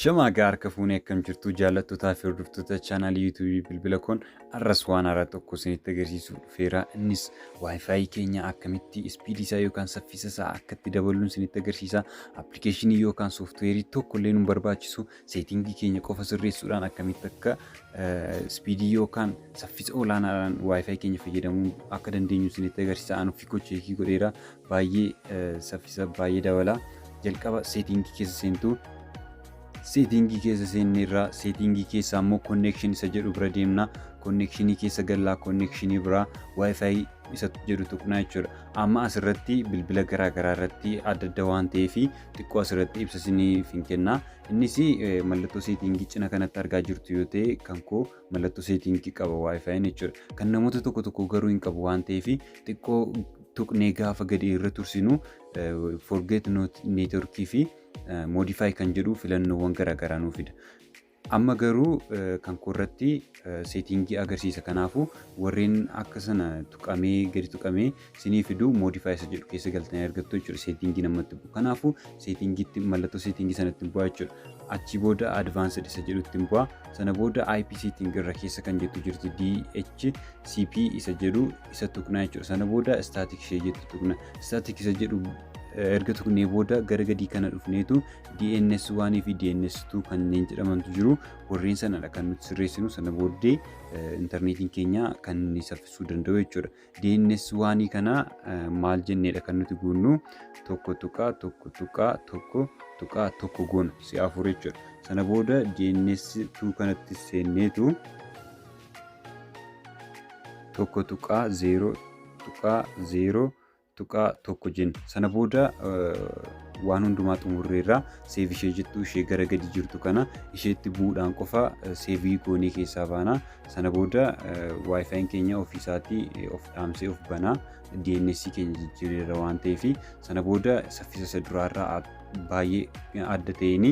Shama harka fuunee akkam jirtu jaallattootaa fi hordoftoota chaanaalii yuutuubii bilbila koon arras waan haaraa tokko isinitti agarsiisuu dhufeera. Innis waayifaayi keenya akkamitti ispiidii isaa yookaan saffisa isaa akka itti dabaluun isinitti agarsiisa. Appilikeeshinii yookaan sooftiweerii tokko illee nu barbaachisu seetingii keenya qofa sirreessuudhaan akkamitti akka ispiidii yookaan saffisa olaanaadhaan waayifaayi keenya fayyadamuu akka dandeenyu isinitti agarsiisa. Ani ofii koo cheekii godheera. Baay'ee saffisa baay'ee dabala. Jalqaba seetingii keessa seentu. Seetingii keessa seenneerra seetingii keessa ammoo connection isa jedhu bira deemna. Connectionii keessa gallaa connectionii bira wifi isa jedhu tuqnaa jechuudha. Amma asirratti bilbila garaa garaa irratti adda adda waan ta'eef xiqqoo asirratti ibsa isiniif hin kenna. Innis mallattoo seetingii cina kanatti argaa jirtu yoo ta'e kan koo mallattoo seetingii qaba wifi jechuudha. Kan namoota tokko garuu hin qabu waan ta'eef xiqqoo tuqnee gaafa gadi irra tursinu forget network fi modify kan jedhu filannoowwan garaa garaa nuuf fida. Amma garuu kan koorratti seetingii agarsiisa. Kanaafuu warreen akka sana tuqamee gadi tuqamee isinii fidu modify isa jedhu keessa galtanii argattu jechuudha. Seetingii namatti bu'u. Kanaafuu seetingiitti mallattoo seetingii sanatti bu'aa jechuudha. Achi booda advanced isa jedhutti bu'aa. Sana booda IP setting irra keessa kan jettu jirti DHCP isa jedhu isa tuqnaa jechuudha. Sana booda static ishee jettu tuqna. Static isa jedhu erga tuqnee booda gara gadii kana dhufneetu DNS1 fi DNS2 kanneen jedhamantu jiru. Warreen sanadha kan nuti sirreessinu. Sana booddee intarneetiin keenya kan inni saffisuu danda'u jechuudha. DNS1 kana maal jenneedha kan nuti guunnu tokko tuqaa goona si'a afur jechuudha. Sana booda DNS2 kanatti seenneetu tokko tuqaa 0.0 jenna. Sana booda waan hundumaa xumurreerra seef ishee jettu ishee gara gadi jirtu kana isheetti bu'uudhaan qofa seevii goonee keessaa baana. Sana booda waayifaayin keenya ofiisaatii of dhaamsee of banaa DNS keenya jijjiireera waan ta'eef sana booda saffisa isa duraarraa baay'ee adda ta'een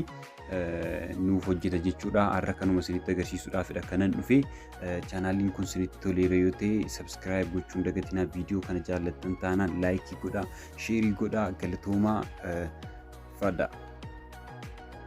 nuuf hojjeta jechuudha. Har'a kanuma isinitti agarsiisuudhaafidha kanan dhufe. Chaanaaliin kun isinitti toleera yoo ta'e subscribe gochuun dagatinaa. Viidiyoo kana jaallattan taanaan laayikii godhaa, sheerii godhaa. Galatoomaa fadha.